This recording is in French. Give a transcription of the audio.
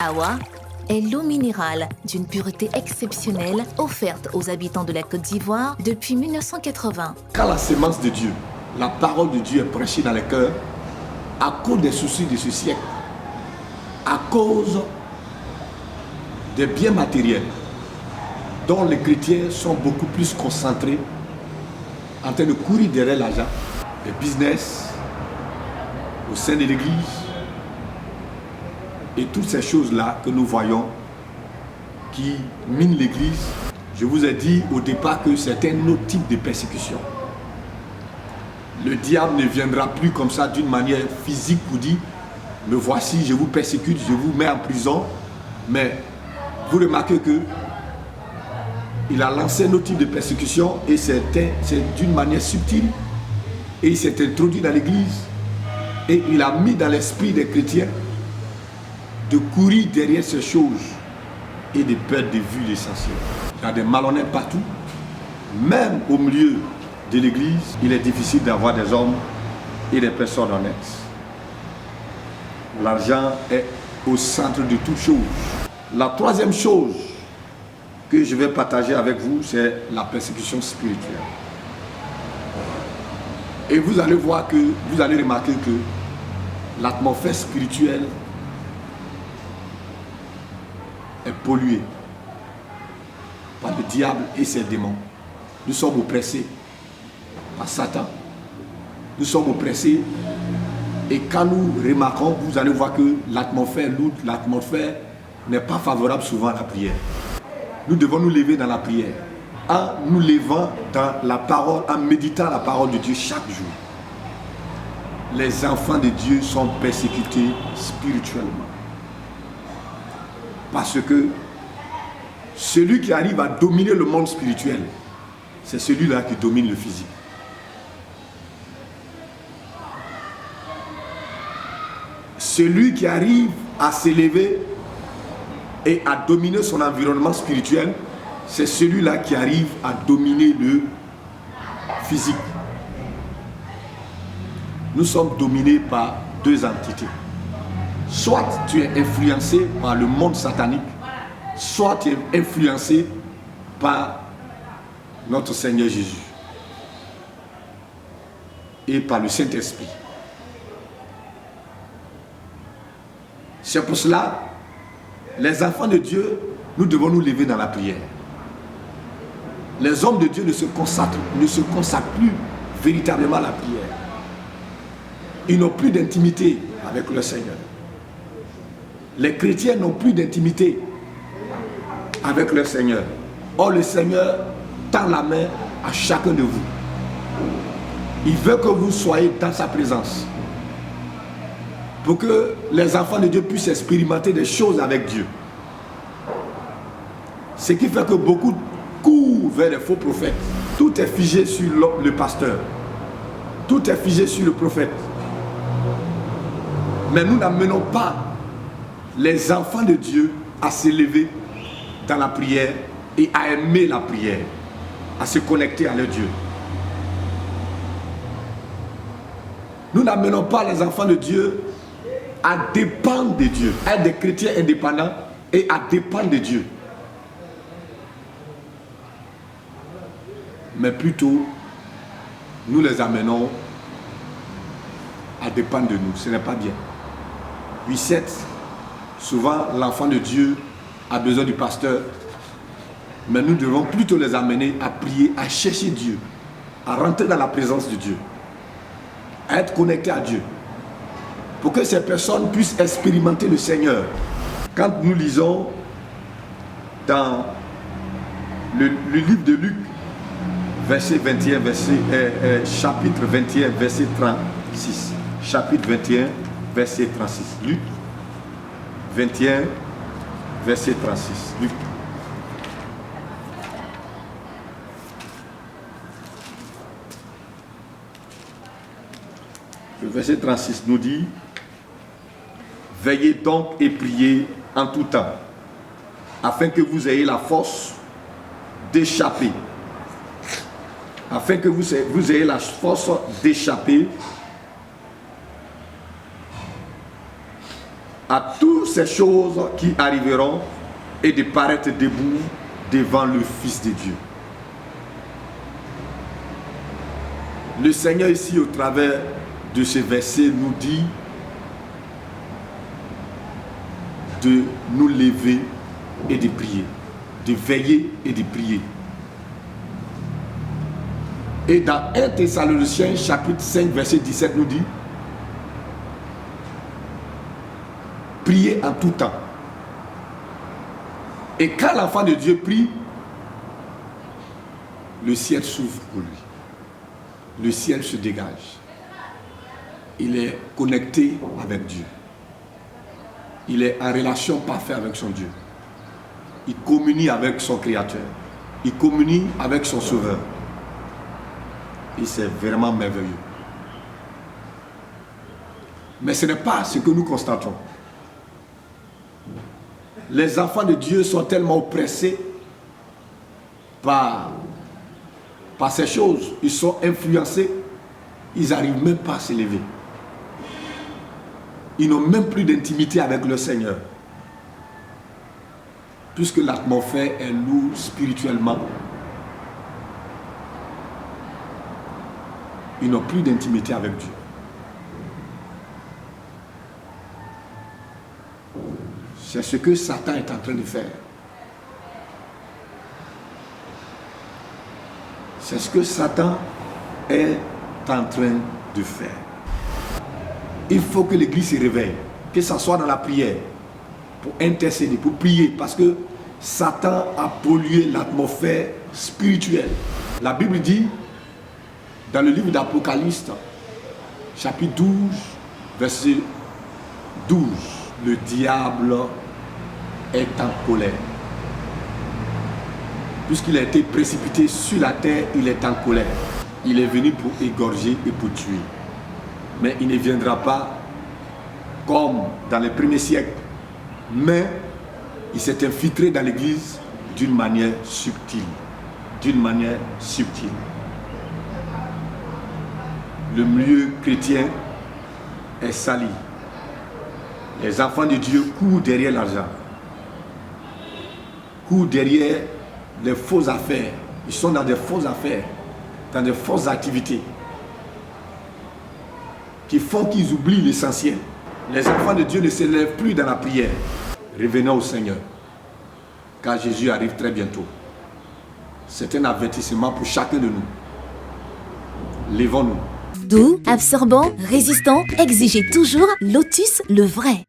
Awa est l'eau minérale d'une pureté exceptionnelle offerte aux habitants de la Côte d'Ivoire depuis 1980. Quand la sémence de Dieu, la parole de Dieu est prêchée dans les cœurs, à cause des soucis de ce siècle, à cause des biens matériels dont les chrétiens sont beaucoup plus concentrés en train de courir derrière l'argent, les business au sein de l'église et toutes ces choses-là que nous voyons qui minent l'église. Je vous ai dit au départ que c'est un autre type de persécution. Le diable ne viendra plus comme ça d'une manière physique pour dire « me voici, je vous persécute, je vous mets en prison ». Mais vous remarquez que il a lancé un autre type de persécution et c'est d'une manière subtile. Et il s'est introduit dans l'église et il a mis dans l'esprit des chrétiens de courir derrière ces choses et de perdre de vue l'essentiel. Il y a des malhonnêtes partout, même au milieu de l'église, il est difficile d'avoir des hommes et des personnes honnêtes. L'argent est au centre de toute chose. La troisième chose que je vais partager avec vous, c'est la persécution spirituelle. Et vous allez voir que, vous allez remarquer que l'atmosphère spirituelle est polluée par le diable et ses démons. Nous sommes oppressés par Satan. Nous sommes oppressés et quand nous remarquons, vous allez voir que l'atmosphère lourde, l'atmosphère n'est pas favorable souvent à la prière. Nous devons nous lever dans la prière, en nous levant dans la parole, en méditant la parole de Dieu chaque jour. Les enfants de Dieu sont persécutés spirituellement. Parce que celui qui arrive à dominer le monde spirituel, c'est celui-là qui domine le physique. Celui qui arrive à s'élever et à dominer son environnement spirituel, c'est celui-là qui arrive à dominer le physique. Nous sommes dominés par deux entités. Soit tu es influencé par le monde satanique, soit tu es influencé par notre Seigneur Jésus et par le Saint-Esprit. C'est pour cela, les enfants de Dieu, nous devons nous lever dans la prière. Les hommes de Dieu ne se consacrent plus véritablement à la prière. Ils n'ont plus d'intimité avec le Seigneur. Les chrétiens n'ont plus d'intimité avec le Seigneur. Or, le Seigneur tend la main à chacun de vous. Il veut que vous soyez dans sa présence. Pour que les enfants de Dieu puissent expérimenter des choses avec Dieu. Ce qui fait que beaucoup courent vers les faux prophètes. Tout est figé sur le pasteur. Tout est figé sur le prophète. Mais nous n'amenons pas les enfants de Dieu à s'élever dans la prière et à aimer la prière, à se connecter à leur Dieu. Nous n'amenons pas les enfants de Dieu à dépendre de Dieu, à être des chrétiens indépendants et à dépendre de Dieu. Mais plutôt, nous les amenons à dépendre de nous. Ce n'est pas bien. 8-7, souvent l'enfant de Dieu a besoin du pasteur, mais nous devons plutôt les amener à prier, à chercher Dieu, à rentrer dans la présence de Dieu, à être connectés à Dieu, pour que ces personnes puissent expérimenter le Seigneur. Quand nous lisons dans le livre de Luc, chapitre 21, verset 36. Chapitre 21, verset 36. Luc 21, verset 36. Luc. Le verset 36 nous dit: veillez donc et priez en tout temps, afin que vous ayez la force d'échapper. Afin que vous ayez la force d'échapper à toutes ces choses qui arriveront et de paraître debout devant le Fils de Dieu. Le Seigneur ici, au travers de ce verset, nous dit de nous lever et de prier, de veiller et de prier. Et dans 1 Thessaloniciens chapitre 5 verset 17 nous dit: priez en tout temps. Et quand l'enfant de Dieu prie, le ciel s'ouvre pour lui. Le ciel se dégage. Il est connecté avec Dieu. Il est en relation parfaite avec son Dieu. Il communie avec son Créateur. Il communie avec son Sauveur. Et c'est vraiment merveilleux. Mais ce n'est pas ce que nous constatons. Les enfants de Dieu sont tellement oppressés par ces choses. Ils sont influencés. Ils n'arrivent même pas à s'élever. Ils n'ont même plus d'intimité avec le Seigneur. Puisque l'atmosphère est lourde spirituellement. Ils n'ont plus d'intimité avec Dieu. C'est ce que Satan est en train de faire. C'est ce que Satan est en train de faire. Il faut que l'Église se réveille, que ce soit dans la prière, pour intercéder, pour prier, parce que Satan a pollué l'atmosphère spirituelle. La Bible dit, dans le livre d'Apocalypse, chapitre 12, verset 12, le diable est en colère. Puisqu'il a été précipité sur la terre, il est en colère. Il est venu pour égorger et pour tuer. Mais il ne viendra pas comme dans les premiers siècles. Mais il s'est infiltré dans l'Église d'une manière subtile. D'une manière subtile. Le milieu chrétien est sali. Les enfants de Dieu courent derrière l'argent. Courent derrière les fausses affaires. Ils sont dans des fausses affaires, dans des fausses activités qui font qu'ils oublient l'essentiel. Les enfants de Dieu ne se lèvent plus dans la prière. Revenons au Seigneur, car Jésus arrive très bientôt. C'est un avertissement pour chacun de nous. Levons-nous. Doux, absorbant, résistant, exigez toujours Lotus le vrai.